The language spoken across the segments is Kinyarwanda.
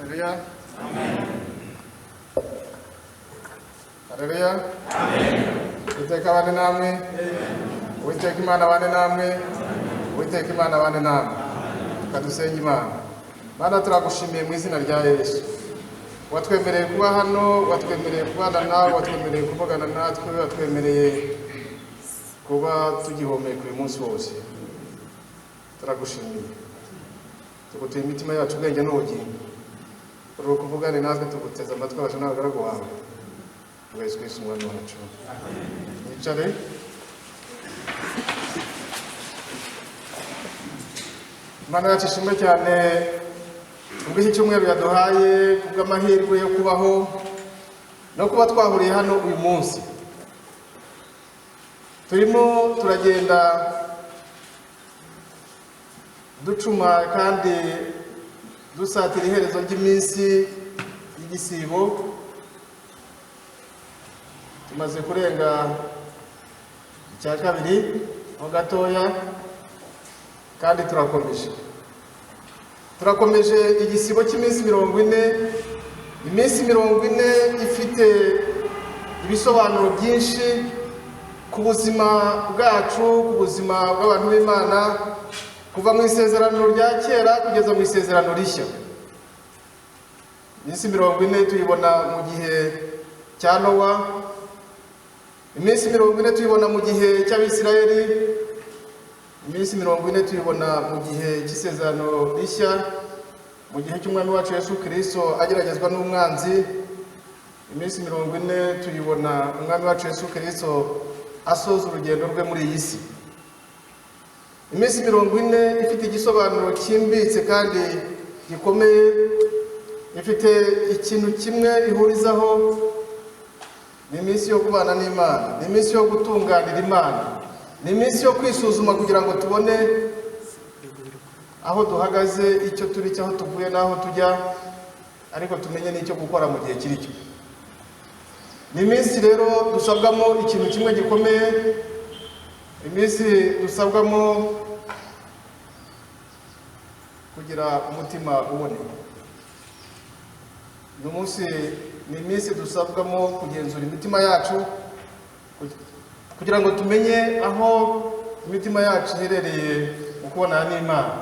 Haleluya. Amen. Haleluya. Amen. Uwiteka abane namwe. Uwiteka Imana abane namwe. Uwiteka Imana abane namwe. Kadusenge Imana. Mana turagushimiye mu izina rya Yesu. Watwemereye kuba hano, watwemereye kubana nawe, watwemereye kuvugana natwe, watwemereye kuba tugihumeka uyu munsi wose. Turagushimiye. Tugutuye imitima yacu ubwenge n'ubugingo. Uri kuvugana natwe tuguteza amatwi abaje n'abagaragu bawe. Yesu Kristo umwami wacu. Yicare. Mana yacu ishimwe cyane ubwo iki cyumweru yaduhaye kubw'amahirwe yo kubaho no kuba twahuriye hano uyu munsi. Turimo turagenda ducuma kandi dusatira iherezo ry'iminsi y'igisibo. Tumaze kurenga icya kabiri ho gatoya kandi turakomeje igisibo cy'iminsi 40. Iminsi 40 ifite ibisobanuro byinshi ku buzima bwacu, ku buzima bw'abantu b'Imana, kuva mu isezerano rya kera kugeza mu isezerano rishya. Iminsi 40 tuyibona mu gihe cya Nowa. Iminsi 40 tuyibona mu gihe cy'Abisirayeli. Iminsi 40 tuyibona mu gihe cy'isezerano rishya, mu gihe cy'umwami wacu Yesu Kristo ageragezwa n'umwanzi. Iminsi 40 tuyibona umwami wacu Yesu Kristo asoza urugendo rwe muri iyi si. Iminsi 40 ifite igisobanuro cyimbitse kandi gikomeye, ifite ikintu kimwe ihurizaho. Ni iminsi yo kubana n'Imana, ni iminsi yo gutunganira Imana, ni iminsi yo kwisuzuma kugira ngo tubone aho duhagaze, icyo turi, cyaho tuvuye n'aho tujya, ariko tumenye n'icyo gukora mu gihe kiri cyo. Ni iminsi rero dusabwamo ikintu kimwe gikomeye, iminsi dusabwamo kugira umutima uboneye. Ni iminsi dusabwamo kugenzura imitima yacu kugira ngo tumenye aho imitima yacu iherereye mu kubonana n'Imana.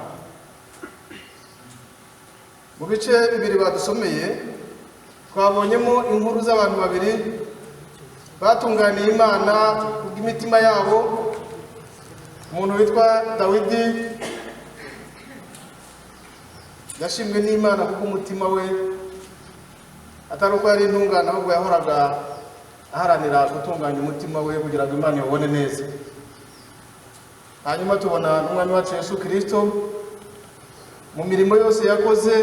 Mu bice bibiri badusomeye twabonyemo inkuru z'abantu babiri batunganiye Imana kubw'imitima yabo. Umuntu witwa Dawidi yashimwe n'Imana kuko umutima we atari uko yari intungane, ahubwo yahoraga aharanira gutunganya umutima we kugira ngo Imana iwubone neza. Hanyuma tubona n'umwami wacu Yesu Kristo mu mirimo yose yakoze,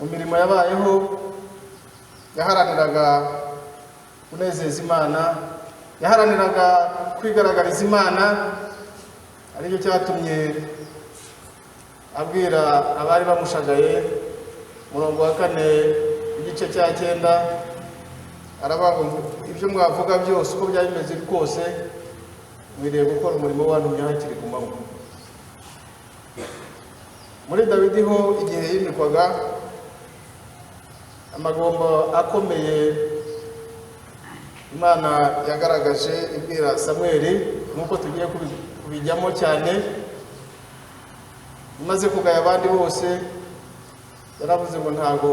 mu mirimo yabayeho, yaharaniraga kunezeza Imana, yaharaniraga kwigaragariza Imana. Aricyo cyatumye abwira abari bamushagaye, murongo wa 4 igice cya 9, arabavuga ngo ibyo mwavuga byose uko byari bimeze kose mwiriye gukora umurimo wanyu hakiri ku manywa. Muri Dawidi ho igihe yimikwaga, amagombo akomeye Imana yagaragaje ibwira Samweli, nuko tugiye kubijyamo cyane. Imaze kugaya abandi bose, yaravuze ngo ntago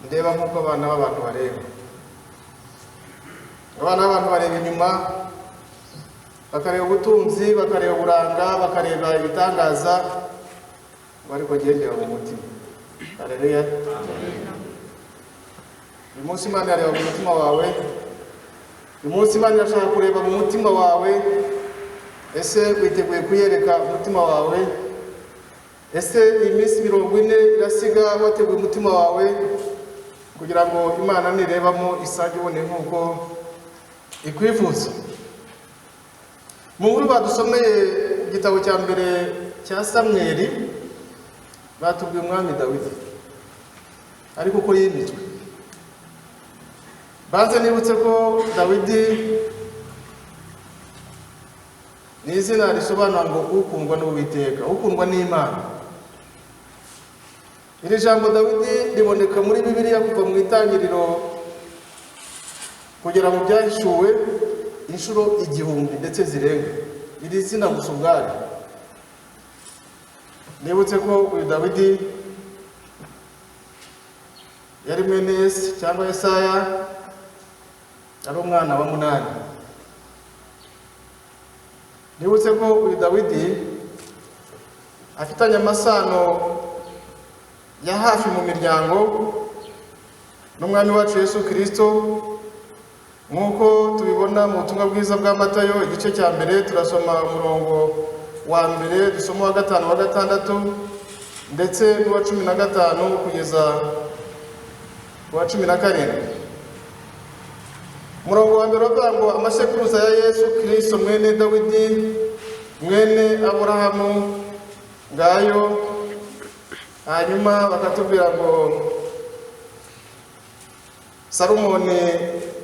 ndeba nk'uko abana b'abantu bareba. Abana b'abantu bareba inyuma, bakareba ubutunzi, bakareba uburanga, bakareba ibitangaza, ariko gendera mu mutima. Haleluya. Uyu munsi Imana yareba mu mutima wawe. Uyu munsi Imana irashaka kureba mu mutima wawe. Ese witeguye kuyereka umutima wawe? Ese iyi minsi 40 irasiga wateguye umutima wawe kugira ngo Imana nirebamo isage ibone nk'uko ikwifuza? Mu nkuru badusomeye igitabo cya mbere cya Samweli, batubwiye umwami Dawidi ariko uko yimitswe. Banze nibutse ko Dawidi ni izina risobanura ngo ukundwa n'Uwiteka, ukundwa n'Imana. iri jambo Dawidi riboneka muri Bibiliya kuva mu itangiriro kugera mu byahishuwe inshuro 1000 ndetse zirenga. Iri zina gusa ubwari. Nibutse ko uyu Dawidi yari mwene Yese cyangwa Yesaya, ari umwana wa munani. Nibutse ko uyu Dawidi afitanye amasano ya hafi mu miryango n'umwami wacu Yesu Kristo, nk'uko tubibona mu butumwa bwiza bwa Matayo igice cya mbere turasoma umurongo wa mbere, dusoma wa 5 wa 6 ndetse n'uwa 15 kugeza wa 17. Umurongo wa mbere uvuga ngo amasekuruza ya Yesu Kristo mwene Dawidi mwene Aburahamu ngayo. Hanyuma bakatubwira ngo Salomoni,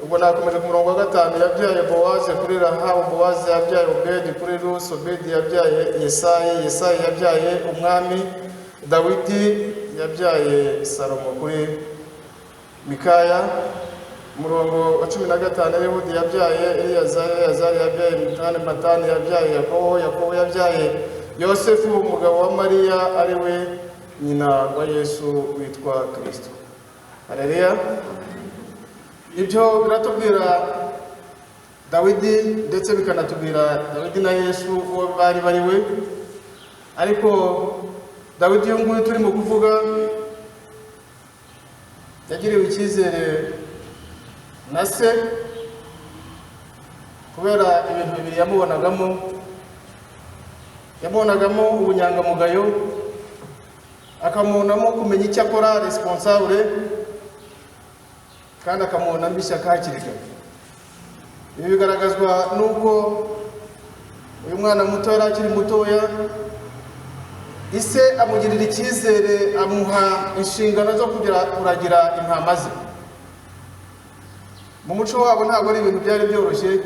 ubwo nakomeje ku murongo wa 5, yabyaye Bowazi kuri Rahabu, Bowazi yabyaye Obedi kuri Rusi, Obedi yabyaye Yesayi, Yesayi yabyaye umwami Dawidi, yabyaye Salomo kuri Mikaya. Umurongo wa 15, Yehudi yabyaye Eliyazari, Eliyazari yabyaye Matani, Matani yabyaye Yakobo, Yakobo yabyaye Yosefu umugabo wa Mariya ari we nyina wa Yesu witwa Kristo. Haleluya. Ibyo biratubwira Dawidi ndetse bikanatubwira Dawidi na Yesu uwo bari we. Ariko Dawidi uyu nguyu turimo kuvuga yagiriwe icyizere na se kubera ibintu bibiri yamubonagamo ubunyangamugayo, akamubonamo kumenya icyo akora, responsable, kandi akamubonamo ishyaka hakiri kare. Ibi bigaragazwa nuko uyu mwana muto yari akiri mutoya, ise amugirira icyizere, amuha inshingano zo kuragira intama ze. Mu muco wabo ntabwo ari ibintu byari byoroshye.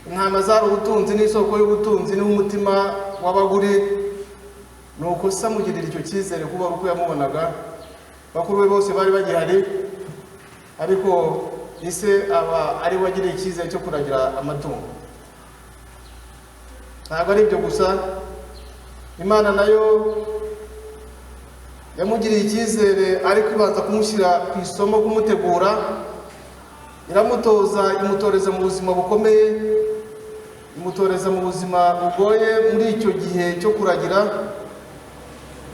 Intama zari ubutunzi n'isoko y'ubutunzi n'umutima w'abaguri. Nuko se amugirira icyo cyizere kuba uko yamubonaga. Bakuru be bose bari bagihari, ariko ise aba ari wagiriye icyizere cyo kuragira amatungo. Ntabwo ari ibyo gusa, Imana nayo yamugiriye icyizere, ariko ibanza kumushyira ku isomo, kumutegura, iramutoza, imutoreza mu buzima bukomeye, imutoreza mu buzima bugoye. Muri icyo gihe cyo kuragira,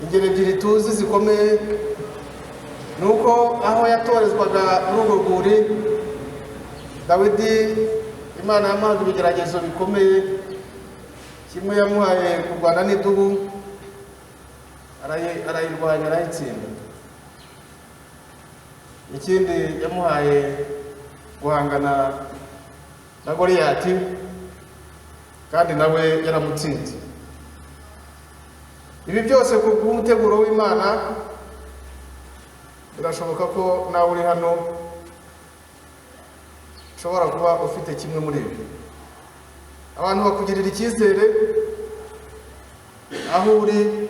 ingero ebyiri tuzi zikomeye nuko aho yatorezwaga muri urwo rwuri, Dawidi Imana yamuhaga ibigeragezo bikomeye. Kimwe yamuhaye kurwana n'idubu, arayirwanya arayitsinda. Ikindi yamuhaye guhangana na Goliyati, kandi nawe yaramutsinze. Ibi byose ku bw'umuteguro w'Imana. Birashoboka ko nawe uri hano ushobora kuba ufite kimwe muri ibi. Abantu bakugirira icyizere aho uri,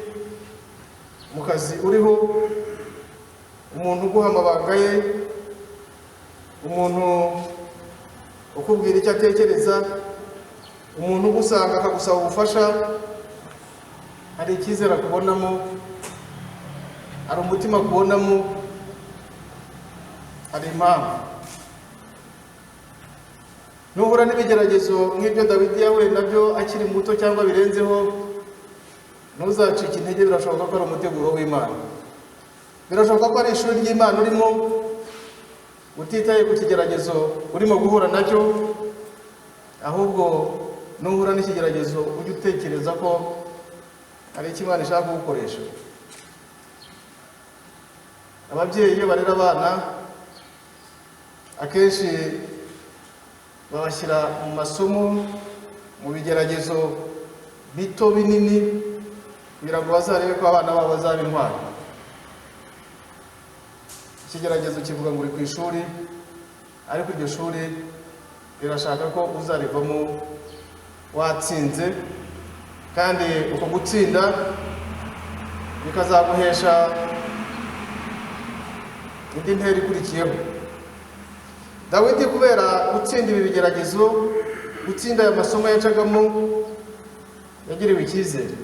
mu kazi uriho, umuntu uguha amabanga ye, umuntu ukubwira icyo atekereza, umuntu ugusanga akagusaba ubufasha. Hari icyizere akubonamo, hari umutima akubonamo, hari impamvu. Nuhura n'ibigeragezo nk'ibyo Dawidi yahuye nabyo akiri muto cyangwa birenzeho, ntuzacike intege. Birashoboka ko ari umuteguro w'Imana. Birashoboka ko ari ishuri ry'Imana urimo, utitaye ku kigeragezo urimo guhura nacyo. Ahubwo nuhura n'ikigeragezo ujye utekereza ko hari icyo Imana ishaka kugukoresha. Ababyeyi iyo barera abana, akenshi babashyira mu masomo, mu bigeragezo bito binini, kugira ngo bazarebe ko abana babo bazaba intwari. Ikigeragezo kivuga ngo uri ku ishuri, ariko iryo shuri rirashaka ko uzarivamo watsinze, kandi uko gutsinda bikazaguhesha indi ntera ikurikiyeho. Dawidi kubera gutsinda ibi bigeragezo, gutsinda aya masomo yacagamo, yagiriwe icyizere.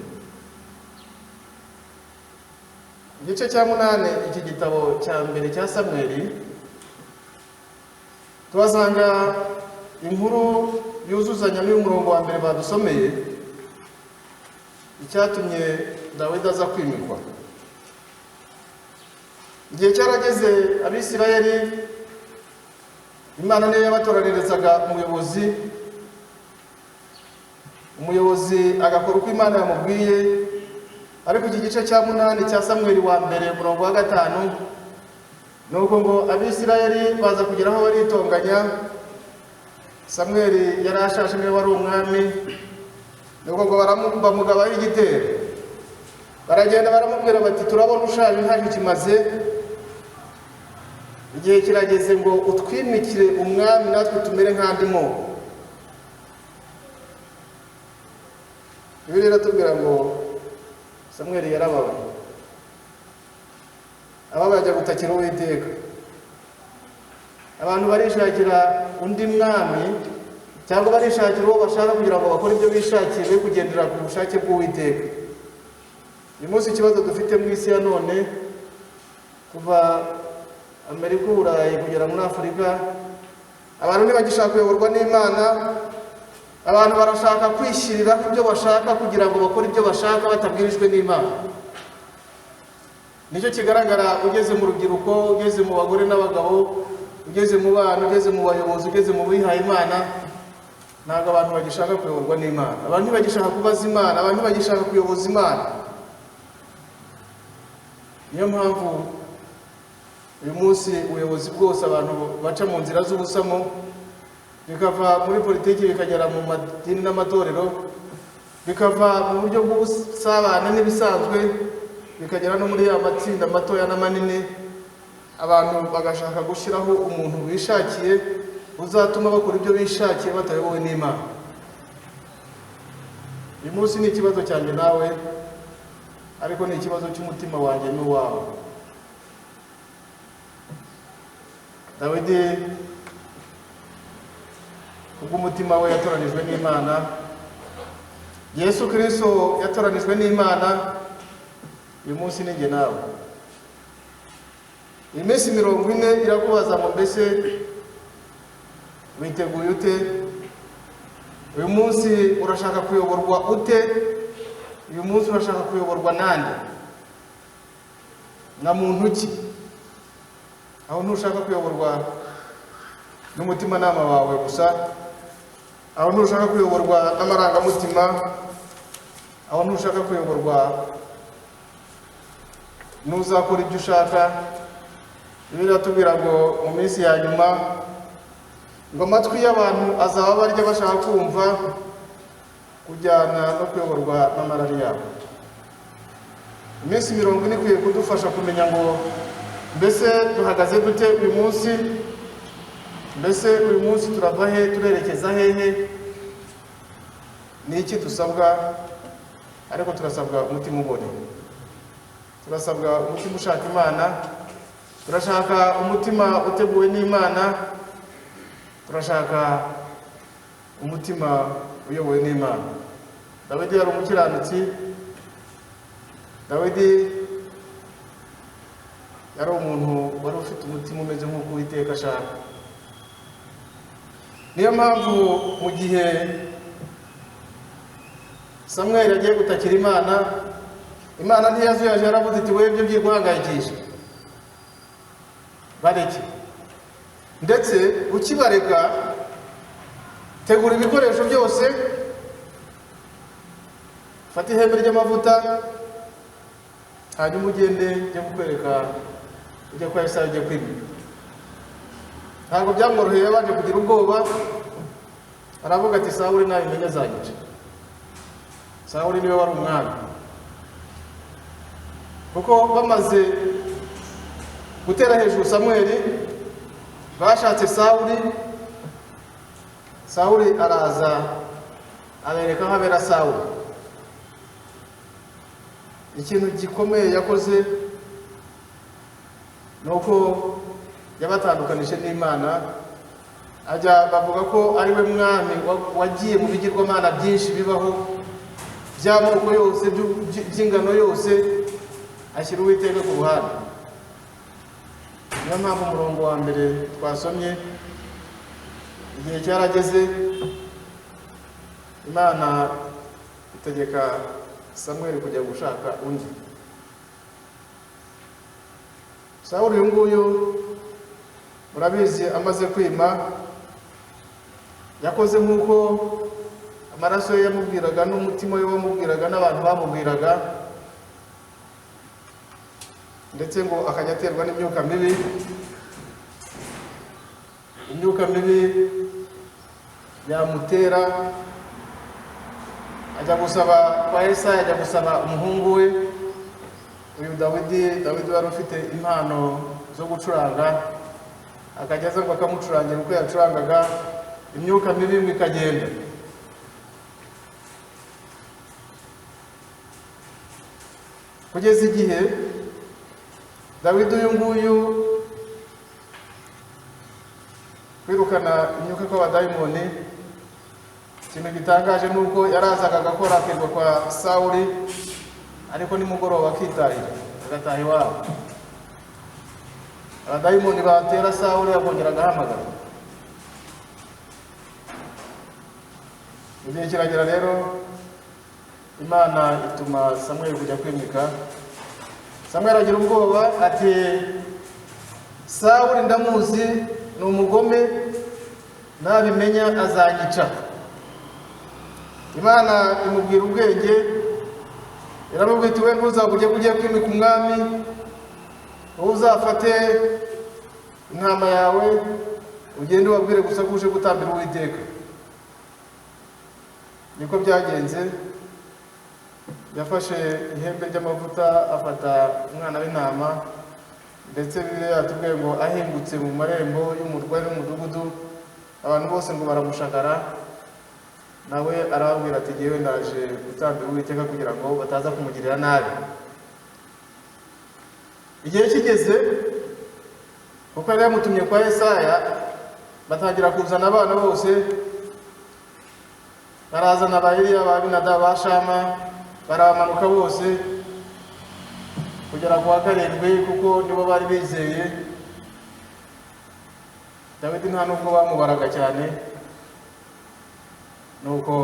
Igice cya 8 iki gitabo cya mbere cya Samweli, tuhasanga inkuru yuzuzanya n'umurongo wa mbere badusomeye, icyatumye Dawidi aza kwimikwa. Igihe cyarageze Abisirayeli, Imana niyo yabatoranirezaga umuyobozi agakora uko Imana yamubwiye. Ariko iki gice cya 8 cya Samweli wa mbere umurongo wa 5, nuko ngo Abisirayeli baza kugeraho baritonganya. Samweli yari ashashe niwe wari umwami, nuko ngo bamugabaho igitero. Baragenda baramubwira bati turabona ushaje ntacyo kimaze, igihe kirageze ngo utwimikire umwami natwe tumere nk'andi moko. Bibiliya iratubwira ngo Samweli yarababaye, ababaye ajya gutakira Uwiteka. Abantu barishakira undi mwami cyangwa barishakira uwo bashaka kugira ngo bakore ibyo bishakiye, be kugendera ku bushake bw'Uwiteka. Uyu munsi ikibazo dufite mu isi ya none, kuva Amerika, Uburayi kugera muri Afurika, abantu ntibagishaka kuyoborwa n'Imana. Abantu barashaka kwishyiriraho ibyo bashaka kugira ngo bakore ibyo bashaka batabwirijwe n'Imana. Nicyo kigaragara ugeze mu rubyiruko, ugeze mu bagore n'abagabo, ugeze mu bana, ugeze mu bayobozi, ugeze mu bihaye Imana. Ntabwo abantu bagishaka kuyoborwa n'Imana. Abantu ntibagishaka kubaza Imana, abantu ntibagishaka kuyoboza Imana. Niyo mpamvu uyu munsi ubuyobozi bwose abantu baca mu nzira z'ubusamo, bikava muri politiki bikagera mu madini n'amatorero, bikava mu buryo bw'ubusabane n'ibisanzwe, bikagera no muri ya matsinda matoya n'amanini. Abantu bagashaka gushyiraho umuntu bishakiye uzatuma bakora ibyo bishakiye batayobowe n'Imana. Uyu munsi ni ikibazo cyanjye nawe, ariko ni ikibazo cy'umutima wanjye n'uwawe. Dawidi kubw'umutima we yatoranijwe n'Imana, Yesu Kristo yatoranijwe n'Imana. Uyu munsi ni njye nawe. Iminsi 40 irakubaza ngo mbese witeguye ute? Uyu munsi urashaka kuyoborwa ute? Uyu munsi urashaka kuyoborwa nande? Na muntu ki? Aho ntushaka kuyoborwa n'umutima nama wawe gusa, aho ntushaka kuyoborwa n'amarangamutima, aho ntushaka kuyoborwa n'uzakora ibyo ushaka. Bibiliya iratubwira ngo mu minsi ya nyuma ngo amatwi y'abantu azaba barya bashaka kumva, kujyana no kuyoborwa n'amarari yabo. Iminsi 40 ikwiye kudufasha kumenya ngo mbese duhagaze dute uyu munsi, mbese uyu munsi turava he, turerekeza hehe, ni iki dusabwa. Ariko turasabwa umutima uboneye, turasabwa umutima ushaka Imana, turashaka umutima uteguwe n'Imana, turashaka umutima uyobowe n'Imana. Dawidi yari umukiranutsi. Dawidi yari umuntu wari ufite umutima umeze nk'uko Uwiteka ashaka. Niyo mpamvu mu gihe Samweli agiye gutakira Imana, Imana ntiyazuyaje, yaravuze iti wewe ibyo ugiye guhangayikisha bareke. Ndetse ukibareka, tegura ibikoresho byose, fata ihembe ry'amavuta, hanyuma ugende ujye kukwereka, ujye kwa Yesayi, ujye kwimika. Ntabwo byamworoheye, yabanje kugira ubwoba. Aravuga ati Sawuli nabimenye azanyica. Sawuli niwe wari umwami, kuko bamaze gutera hejuru Samweli bashatse Sawuli. Sawuli araza abereka aho abera Sawuli. Ikintu gikomeye yakoze nuko yabatandukanije n'Imana, ajya bavuga ko ari we mwami wagiye mu bigirwamana byinshi bibaho by'amoko yose by'ingano yose, ashyira Uwiteka ku ruhande. Niyo mpamvu umurongo wa mbere twasomye, igihe cyarageze Imana itegeka Samweli kujya gushaka undi. Sawuli uyu nguyu murabizi, amaze kwima yakoze nk'uko amaraso ye yamubwiraga n'umutima we wamubwiraga n'abantu bamubwiraga, ndetse ngo akajya aterwa n'imyuka mibi. Imyuka mibi yamutera, ajya gusaba kwa Yesaya, ajya gusaba umuhungu we uyu Dawidi wari ufite impano zo gucuranga, akajya aza ngo akamucurangira uko yacurangaga, imyuka mibi ngo ikagenda. Kugeza igihe Dawidi uyu nguyu kwirukana imyuka kw'abadayimoni, ikintu gitangaje nuko yarazaga agakora akirwa kwa Sawuli, ariko nimugoroba akitahira agataha iwabo. Abadayimoni batera Sawuli akongera agahamagara. Igihe kiragera rero, Imana ituma Samweli kujya kwimika. Samweli agira ubwoba ati, Sawuli ndamuzi, ni umugome, nabimenya azanyica. Imana imubwira ubwenge, iramubwira iti, we ntuzabujye kujya kwimika umwami, uzafate intama yawe ugende ubabwire gusa ko uje gutambira Uwiteka. Niko byagenze. Yafashe ihembe ry'amavuta, afata umwana w'intama, ndetse Bibiliya yatubwiye ngo ahingutse mu marembo y'umurwa n'umudugudu, abantu bose ngo baramushagara. Nawe arababwira ati, jyewe ndaje gutambira Uwiteka kugira ngo bataza kumugirira nabi. Igihe kigeze, kuko yari yamutumye kwa Yesaya, batangira kuzana abana bose, barazana ba Eliya, ba Abinadabu, ba Shama, baramanuka bose kugera ku wa karindwi, kuko nibo bari bizeye. Dawidi nta nubwo bamubaraga cyane, nuko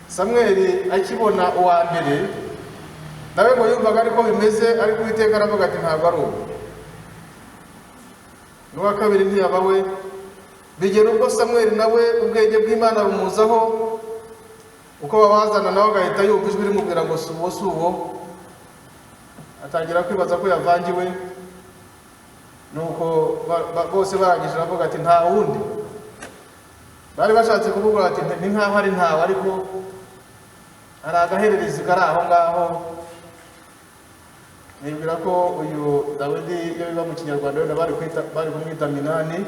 Samweli akibona uwa mbere, nawe ngo yumvaga ariko bimeze, ariko Uwiteka aravuga ati, ntabwo ari ubu. N'uwa kabiri ntiyaba we. Bigera ubwo Samweli nawe ubwenge bw'Imana bumuzaho, uko babazana nawe agahita yumva ijwi rimubwira ngo si uwo si uwo, atangira kwibaza ko yavangiwe. Nuko bose barangije aravuga ati, nta wundi. Bari bashatse kuvuga ati, ni nkaho ari ntawe, ariko hari agahererezi kari aho ngaho. Nibwira ko uyu Dawidi iyo biba mu Kinyarwanda wenda bari kumwita Minani,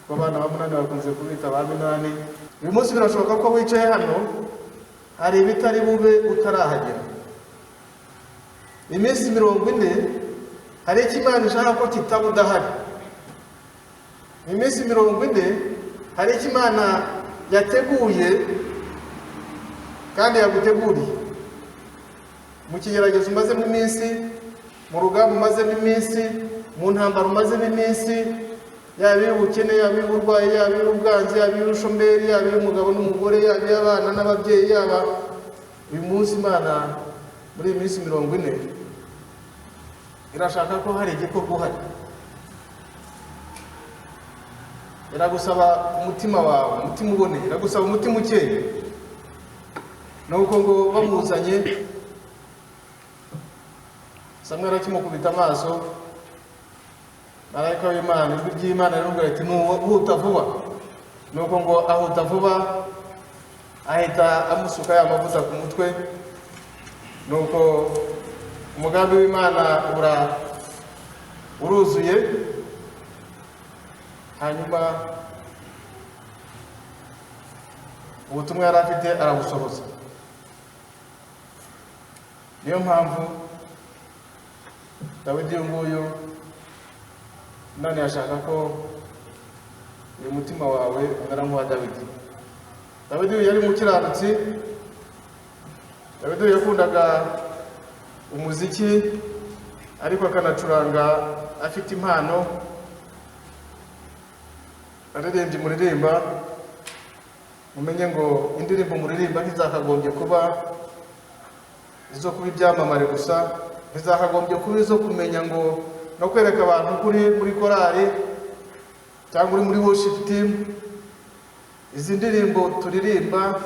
kuko abana ba Munani bakunze kubita ba Minani. Uyu munsi birashoboka ko wicaye hano hari ibitari bube utarahagera. Iminsi 40 hari icyo Imana ishaka ko kitaba udahari. Iminsi 40 hari icyo Imana yateguye kandi yaguteguriye. Mu kigeragezo umazemo iminsi, mu rugamba umazemo iminsi, mu ntambara umazemo iminsi, yaba iy'ubukene, yaba iy'uburwayi, yaba iy'ubwanzi, yaba iy'ubushomeri, yaba iy'umugabo n'umugore, yaba iy'abana n'ababyeyi, yaba uyu munsi Imana muri iyi minsi 40 irashaka ko hari igikorwa uhari. Iragusaba umutima wawe, umutima uboneye, iragusaba umutima ukeye. Nuko ngo bamuzanye, Samweli akimukubita amaso, marayika w'Imana, ijwi ry'Imana riramubwira ati, nuhuta vuba. Nuko ngo ahuta vuba, ahita amusuka ya mavuta ku mutwe. Nuko umugambi w'Imana uruzuye, hanyuma ubutumwa yari afite arabusohoza. Niyo mpamvu Dawidi uyu nguyu Imana yashaka ko uyu mutima wawe umera nk'uwa Dawidi. Dawidi yari umukiranutsi. Dawidi yakundaga umuziki ariko akanacuranga afite impano. Aririmbye muririmba, mumenye ngo indirimbo muririmba ntizakagombye kuba izo kuba ibyamamare gusa, ntizakagombye kuba izo kumenya ngo no kwereka abantu kuri muri korali cyangwa uri muri worship team. Izi ndirimbo turirimba,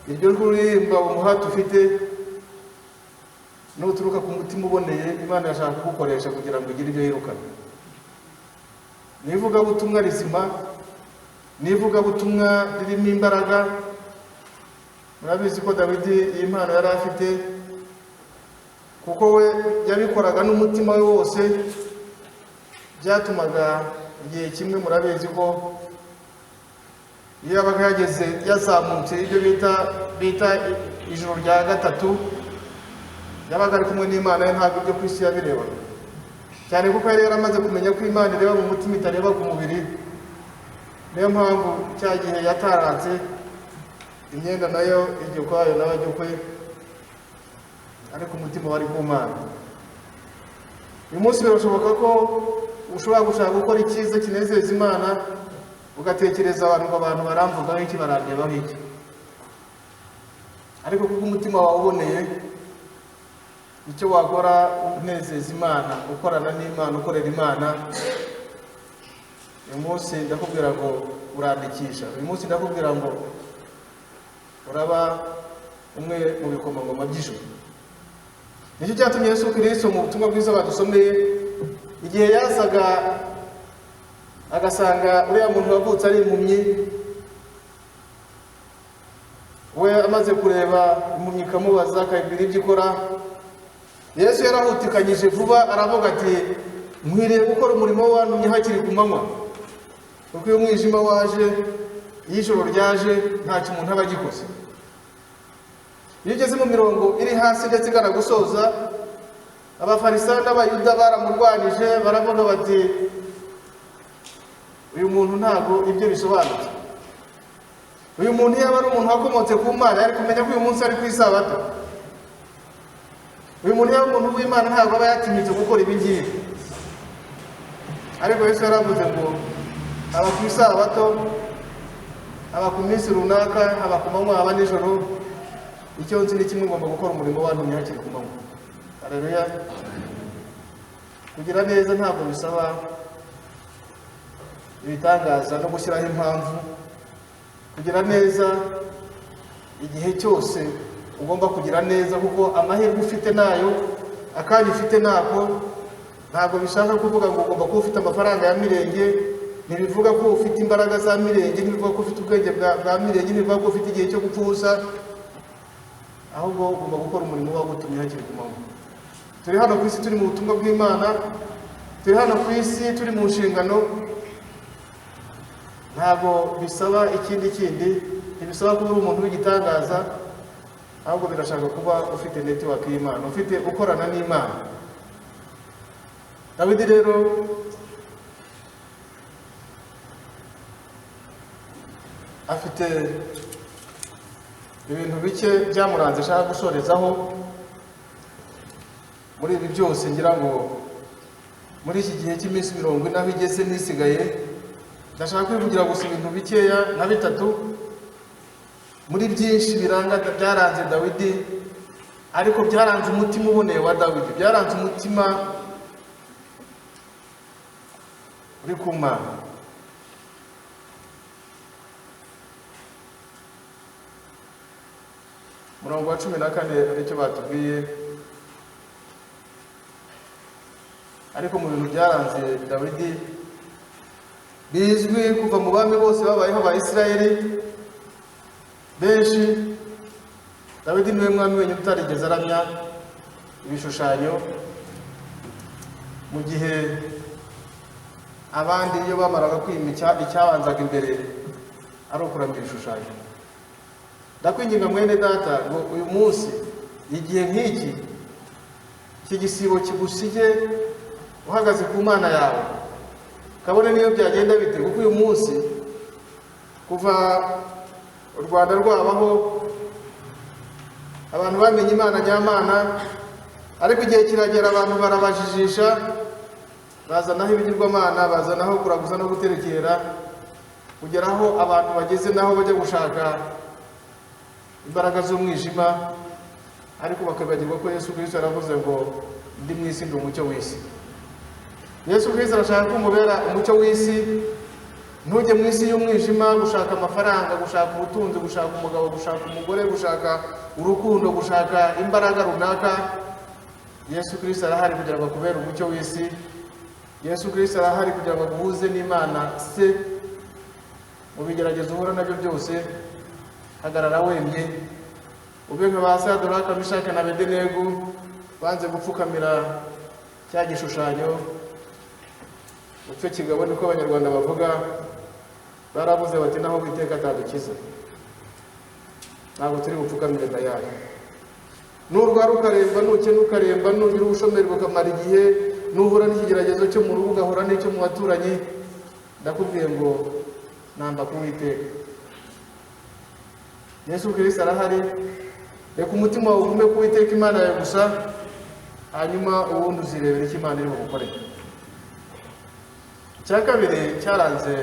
iryo kuririmba umuhati ufite nuturuka ku mutima uboneye, Imana yashaka kugukoresha kugira ngo igire ibyo yirukana. Nivuga butumwa rizima, nivuga butumwa ririmo imbaraga. Murabizi ko Dawidi iyi mpano yari afite, kuko we yabikoraga n'umutima we wose. Byatumaga igihe kimwe, murabizi ko iyo yabaga yageze yazamutse ibyo bita ijoro rya gatatu, yabaga ari kumwe n'Imana ye, ntabwo ibyo ku isi yabireba cyane, kuko yari yaramaze kumenya ko Imana ireba mu mutima itareba ku mubiri. Niyo mpamvu cya gihe yataratse imyenda nayo ijya ukwayo nawe ajya ukwe, ariko umutima wari ku Mana. Uyu munsi birashoboka ko ushobora gushaka gukora icyiza kinezeza Imana, ugatekereza abantu baramvugaho iki, barandebaho iki, ariko kuko umutima wawe uboneye icyo wakora unezeza Imana, ukorana n'Imana, ukorera Imana. Uyu munsi ndakubwira ngo urandikisha. Uyu munsi ndakubwira ngo uraba umwe mu bikomangoma by'ijuru. Nicyo cyatumye Yesu Kristo mu butumwa bwiza badusomeye, igihe yasaga agasanga uriya muntu wavutse ari impumyi, we amaze kureba impumyi ikamubaza, akayibwira ibyo ikora, Yesu yarahutikanyije vuba aravuga ati, nkwiriye gukora umurimo wantumye hakiri ku manywa, kuko iyo umwijima waje, iyo ijoro ryaje, ntacyo umuntu aba agikoze. Iyo ugeze mu mirongo iri hasi ndetse igana gusoza, Abafarisayo n'Abayuda baramurwanije, baravuga bati, uyu muntu ntabwo ibyo bisobanutse. Uyu muntu yaba ari umuntu wakomotse ku Mana, yari kumenya ko uyu munsi ari ku isabato. Uyu muntu yaba umuntu w'Imana ntabwo aba yatinyutse gukora ibi ngibi. Ariko Yesu yaravuze ngo aba ku isabato, aba ku minsi runaka, aba ku manywa, aba nijoro, icyo nzi ni kimwe, ngomba gukora umurimo wantumye hakiri ku manywa. Haleluya. Kugira neza ntabwo bisaba ibitangaza no gushyiraho impamvu. Kugira neza igihe cyose ugomba kugira neza, kuko amahirwe ufite nayo, akanya ufite nako. Ntabwo bishaka kuvuga ngo ugomba kuba ufite amafaranga ya mirenge, ntibivuga ko ufite imbaraga za mirenge, ntibivuga ko ufite ubwenge bwa mirenge, ntibivuga ko ufite igihe cyo gupfusa. Ahubwo ugomba gukora umurimo wagutumye hakiri ku manywa. Turi hano ku isi, turi mu butumwa bw'Imana, turi hano ku isi, turi mu nshingano. Ntabwo bisaba ikindi, ntibisaba kuba uri umuntu w'igitangaza, ahubwo birashaka kuba ufite network y'Imana, ufite ukorana n'Imana. Dawidi rero afite ibintu bike byamuranze ashaka gusorezaho muri ibi byose. Ngira ngo muri iki gihe cy'iminsi 40 naho igeze nisigaye, ndashaka kwivugira gusa ibintu bikeya na bitatu muri byinshi byaranze Dawidi, ariko byaranze umutima uboneye wa Dawidi, byaranze umutima uri ku Mana. Murongo wa 14 aricyo batubwiye, ariko mu bintu byaranze Dawidi bizwi kuva mu bami bose babayeho ba Isirayeli benshi, Dawidi niwe mwami wenyine utarigeze aramya ibishushanyo, mu gihe abandi iyo bamaraga kwima icyabanzaga imbere ari ukuramya ibishushanyo. Ndakwinginga mwene data ngo uyu munsi, igihe nk'iki iki gisibo kigusige uhagaze ku Mana yawe, kabone niyo byagenda bite, kuko uyu munsi kuva u Rwanda rwabaho abantu bamenye Imana nyamana, ariko igihe kiragera abantu barabajijisha, bazanaho ibigirwamana, bazanaho kuraguza no guterekera, kugeraho abantu bageze naho bajya gushaka imbaraga z'umwijima, ariko bakabagirwa ko Yesu Kristo yaravuze ngo ndi mu isi ndi umucyo w'isi. Yesu Kristo arashaka kumubera umucyo w'isi, ntujye mu isi y'umwijima gushaka amafaranga, gushaka ubutunzi, gushaka umugabo, gushaka umugore, gushaka urukundo, gushaka imbaraga runaka. Yesu Kristo arahari kugira ngo akubere umucyo w'isi. Yesu Kristo arahari kugira ngo aguhuze n'Imana se mu bigeragezo uhura nabyo byose. Hagarara wemye, ube nka ba Saduraka, Meshaki na Abedenego banze gupfukamira cya gishushanyo. Upfe kigabo niko Abanyarwanda bavuga, baravuze bati naho Uwiteka atadukiza ntabwo turi bupfukamire Bayali. Nurwara ukaremba, nukena ukaremba, nugira ubushomeri bukamara igihe, nuhura n'ikigeragezo cyo mu rugo ugahura n'icyo mu baturanyi, ndakubwiye ngo namba ku Uwiteka. Yesu Kristo arahari, reka umutima wawe ugume ku Uwiteka Imana yawe gusa, hanyuma ubundi uzirebera icyo Imana iri bugukorere. Icya kabiri cyaranze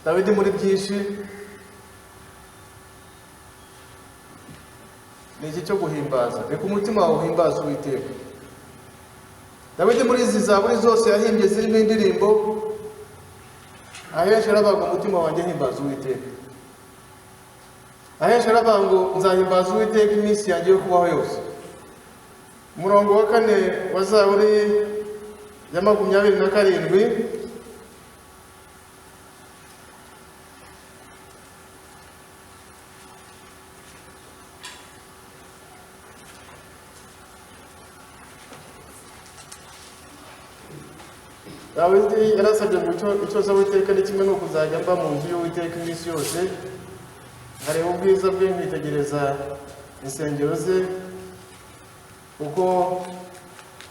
Dawidi muri byinshi ni iki cyo guhimbaza. Reka umutima wawe uhimbaza Uwiteka. Dawidi muri izi zaburi zose yahimbye zirimo indirimbo, ahenshi aravuga umutima wanjye himbaza Uwiteka. Ahenshi aravuga ngo nzahimbaza Uwiteka iminsi yanjye yo kubaho yose. Umurongo wa 4 wa Zaburi ya 27, Dawidi yarasabye ngo icyo za Uwiteka ni kimwe no kuzajya mba mu nzu y'Uwiteka iminsi yose, nkareba ubwiza bwe, nkitegereza insengero ze, kuko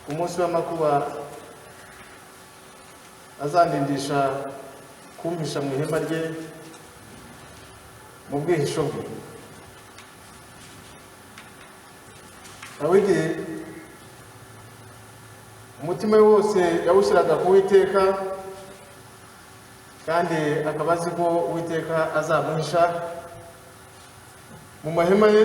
ku munsi w'amakuba azandindisha kumpisha mu ihema rye mu bwihisho bwe. Dawidi umutima we wose yawushyiraga ku Uwiteka, kandi akaba azi ko Uwiteka azamuhisha mu mahema ye,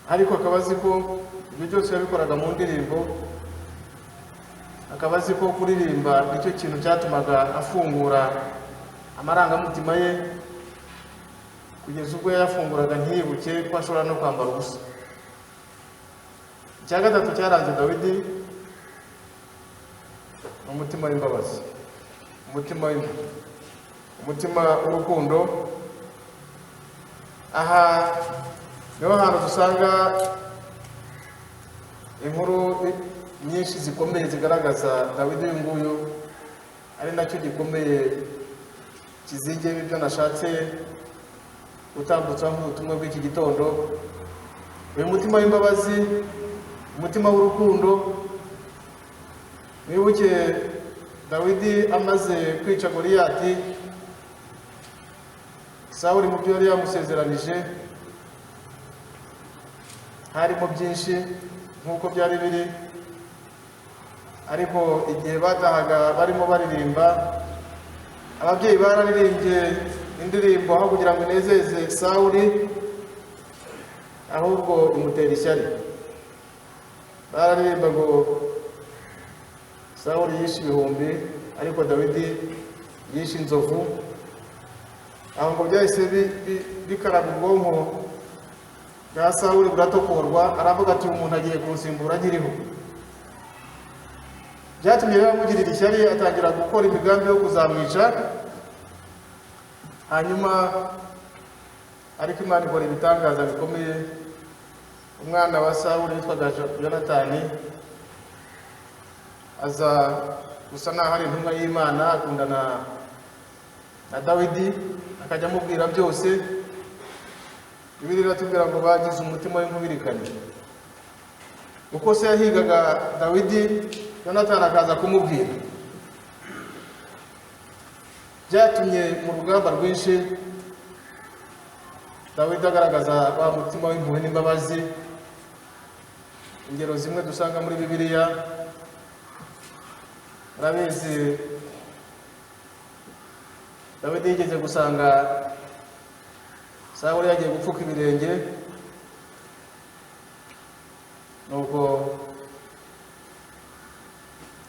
ariko akaba azi ko ibyo byose yabikoraga mu ndirimbo, akaba azi ko kuririmba nicyo kintu cyatumaga afungura amarangamutima ye, kugeza ubwo yafunguraga ntiyibuke ko ashobora no kwambara ubusa. Icya gatatu cyaranze Dawidi umutima w'imbabazi, umutima w'urukundo. Aha niho hantu dusanga inkuru nyinshi zikomeye zigaragaza Dawidi uyu nguyu, ari nacyo gikomeye kizigeye ibyo nashatse gutambutsa nk'ubutumwa bw'iki gitondo. Uyu mutima w'imbabazi, umutima w'urukundo. Mwibuke Dawidi amaze kwica Goliyati, Sawuli mu byo yari yamusezeranije harimo byinshi nk'uko byari biri, ariko igihe batahaga barimo baririmba, ababyeyi bararirimbye indirimbo aho kugira ngo inezeze Sawuli, ahubwo imutera ishyari. Bararirimba ngo Sawuli yishe ibihumbi, ariko Dawidi yishe inzovu. Aho ngo byahise bikaraga ubwonko bwa Sawuli buratokorwa, aravuga ati umuntu agiye kunsimbura nkiriho. Byatumye rero amugirira ishyari, atangira gukora imigambi yo kuzamwica. Hanyuma ariko Imana ikora ibitangaza bikomeye. Umwana wa Sawuli witwaga Yonatani aza gusa naho ari intumwa y'Imana, akundana na Dawidi, akajya amubwira byose. Bibiliya iratubwira ngo bagize umutima w'inkubirikanye. uko se yahigaga Dawidi, Yonatani akaza kumubwira. Byatumye mu rugamba rwinshi Dawidi agaragaza wa mutima w'impuhwe n'imbabazi. Ingero zimwe dusanga muri Bibiliya, rabizi Dawidi yigeze gusanga Sawuli yagiye gupfuka ibirenge, nuko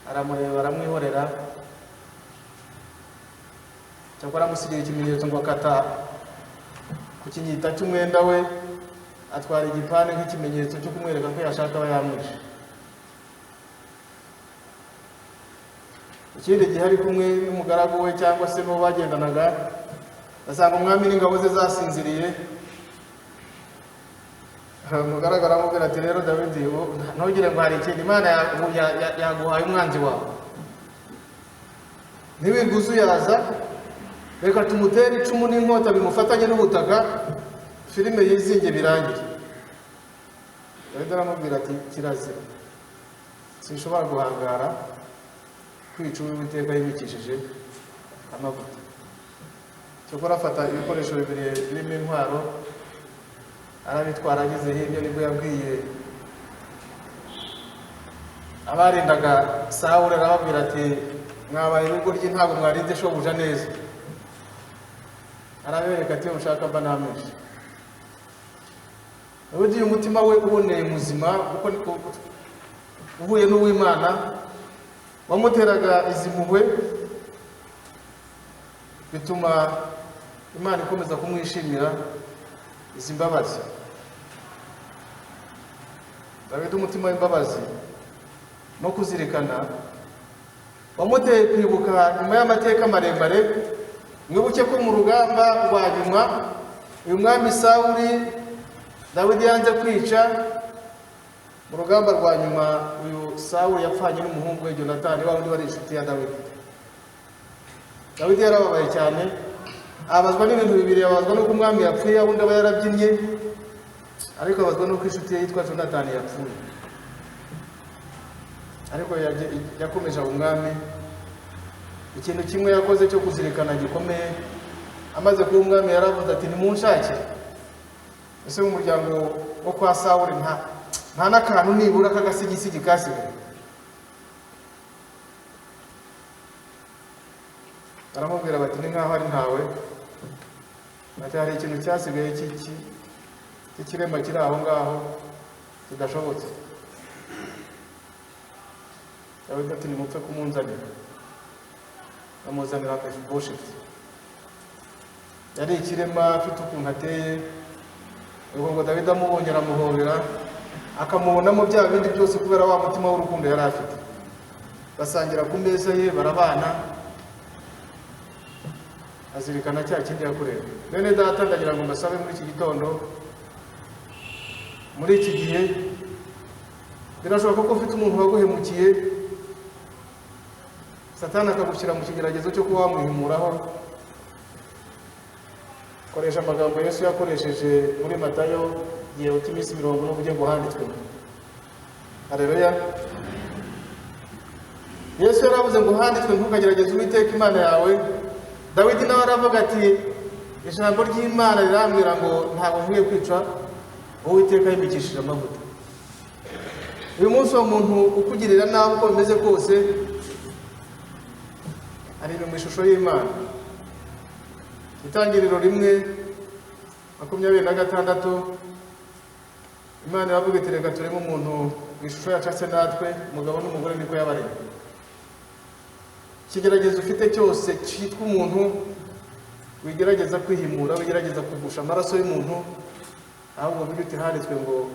aramureba aramwihorera, cyakora amusigira ikimenyetso ngo akata ku kinyita cy'umwenda we, atwara igipande nk'ikimenyetso cyo kumwereka ko yashaka aba yamwishe. Ikindi gihe ari kumwe n'umugaragu we cyangwa se n'uwo bagendanaga, asanga umwami n'ingabo ze zasinziriye. Umugaragu aramubwira ati, rero Dawidi, ntugire ngo hari ikindi, Imana yaguhaye umwanzi wawe, ntiwirwe uzuyaza, reka tumutere icumu n'inkota bimufatanye n'ubutaka, filime yizinge birangire. Dawidi aramubwira ati, kirazira, sinshobora guhangara kwica Uwiteka yimikishije amavuta. Cyokora afata ibikoresho bibiri birimo intwaro, arabitwara, ageze hirya nibwo yabwiye abarindaga Sawuli, arababwira ati, mwabaye ibigoryi, ntabwo mwarinze shobuja neza. Arabereka ati, mushaka mba namwishe. Dawidi umutima we uboneye muzima, kuko uhuye n'uw'Imana wamuteraga izi mpuhwe, bituma Imana ikomeza kumwishimira izi mbabazi. Dawidi umutima w'imbabazi no kuzirikana wamuteye kwibuka nyuma y'amateka maremare. Mwibuke ko mu rugamba rwa nyuma uyu mwami Sawuli Dawidi yanze kwica. Mu rugamba rwa nyuma uyu Sawuli yapfanye n'umuhungu we Jonatani, wa wundi wari inshuti ya Dawidi. Dawidi yarababaye cyane, abazwa n'ibintu bibiri. Abazwa n'uko umwami yapfuye, undi aba yarabyinnye, ariko abazwa n'uko inshuti ye yitwa Jonatani yapfuye. Ariko yakomeje umwami. Ikintu kimwe yakoze cyo kuzirikana gikomeye, amaze kuba umwami yaravuze ati, nimunshakire. Ese mu muryango wo kwa Sawuli nta n'akantu nibura k'agasigisigi kasigaye. Baramubwira bati, ni nk'aho ari ntawe, ati hari ikintu cyasigaye cy'ikirema kiri aho ngaho kidashobotse. Dawidi ati, nimupfe kumunzanira. Bamuzanira Mefibosheti. Yari ikirema afite ukuntu ateye, ubwo Dawidi amubonye aramuhobera, akamubonamo bya bindi byose kubera wa mutima w'urukundo yari afite. Basangira ku meza ye, barabana, azirikana cya kindi yakoreye. Bene data, ndagira ngo mbasabe muri iki gitondo, muri iki gihe birashoboka ko ufite umuntu waguhemukiye, Satani akagushyira mu kigeragezo cyo kuba wamwihimuraho. Koresha amagambo Yesu yakoresheje muri Matayo igihe cy'iminsi 40 n'uburyo buhanditswe. Haleluya. Yesu yaravuze ngo handitswe, ntukagerageze Uwiteka Imana yawe. Dawidi nawe aravuga ati, ijambo ry'Imana rirambwira ngo ntabwo nkwiye kwica Uwiteka yimikishije amavuta. Uyu munsi uwo muntu ukugirira nabi uko bimeze kose, ari mu ishusho y'Imana. Itangiriro 1:26, Imana iravuga iti, reka tureme umuntu mu ishusho yacu natwe, umugabo n'umugore niko yabaremye. Ikigeragezo ufite cyose cyitwa umuntu, wigerageza kwihimura, wigerageza kugusha amaraso y'umuntu, ahubwo bibiti handitswe ngo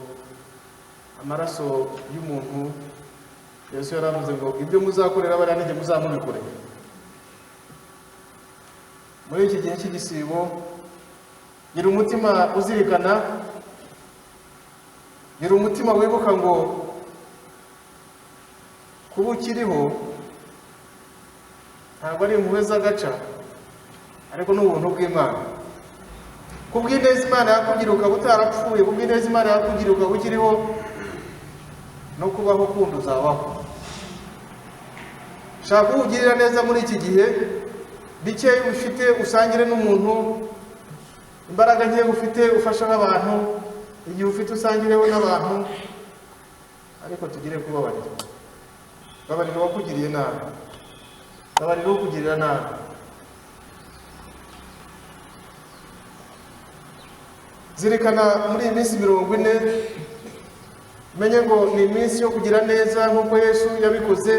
amaraso y'umuntu. Yesu yaravuze ngo ibyo muzakorera bariya n'ijye muzamubikorera. Muri iki gihe cy'igisibo, gira umutima uzirikana, gira umutima wibuka ngo kuba ukiriho ntabwo ari impuhwe z'agaca, ariko n'ubuntu bw'Imana. Kubw'ineza Imana yakugira ukaba utarapfuye, kubw'ineza Imana yakugira ukaba ukiriho, no kubaho kundi uzabaho. Shaka ugirira neza muri iki gihe, bikeya ufite usangire n'umuntu, imbaraga nke ufite ufasha n'abantu, igihe ufite usangireho n'abantu, ariko tugire kubabarira. Babarira uwakugiriye nabi, babarira uwakugirira nabi. Zirikana muri iyi minsi 40, menye ngo ni iminsi yo kugira neza nk'uko Yesu yabikoze,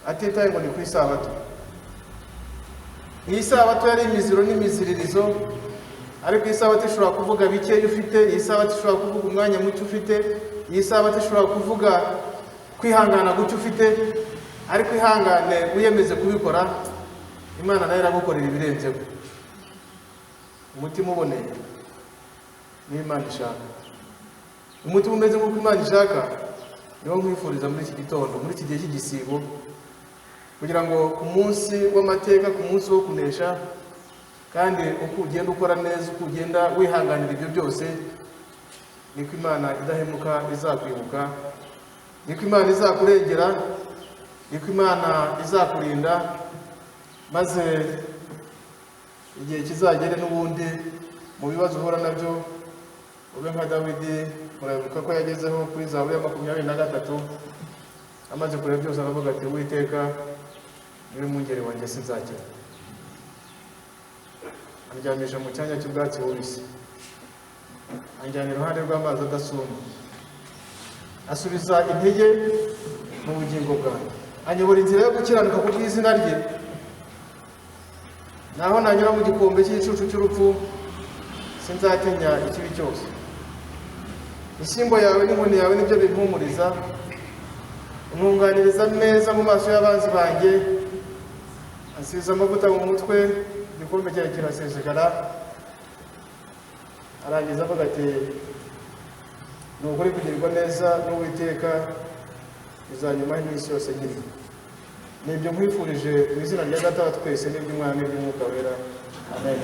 atitaye ngo ni ku isabato. Iyi sabato yari imiziro n'imiziririzo, ariko iyi sabato ishobora kuvuga bikeya ufite, iyi sabato ishobora kuvuga umwanya muke ufite, iyi sabato ishobora kuvuga kwihangana guke ufite, ariko ihangane wiyemeze kubikora, Imana nayo iragukorera ibirenzeho. Umutima uboneye ni Imana ishaka. Umutima umeze nk'uko Imana ishaka niwo nkwifuriza muri iki gitondo, muri iki gihe cy'igisibo, kugira ngo ku munsi w'amateka, ku munsi wo kunesha, kandi uko ugenda ukora neza, uko ugenda wihanganira ibyo byose, niko Imana idahemuka izakwibuka, niko Imana izakurengera, niko Imana izakurinda, maze igihe kizagere n'ubundi mu bibazo uhura nabyo ube nka Dawidi. Murabibuka ko yagezeho kuri Zaburi ya 23, amaze kureba byose aravuga ati Uwiteka niwe mwungeri wanjye sinzakira. Anjyanisha mu cyanya cy'ubwatsi bubisi, anjyana iruhande rw'amazi adasuma, asubiza intege mu bugingo bwanjye, anyobora inzira yo gukiranuka ku bw'izina rye. Naho nanyura mu gikombe cy'igicucu cy'urupfu, sinzatinya ikibi cyose. Ishyimbo yawe n'inkoni yawe nibyo bimpumuriza, untunganiriza neza mu maso y'abanzi banjye, ansize amavuta mu mutwe, igikombe cyawe kirasesekara. Arangiza avuga ati ni ukuri kugirirwa neza n'Uwiteka bizanyuma iminsi yose nyiri. Nibyo nkwifurije mu izina rya Data wa twese n'iry'Umwana n'iry'Umwuka wera. Amen.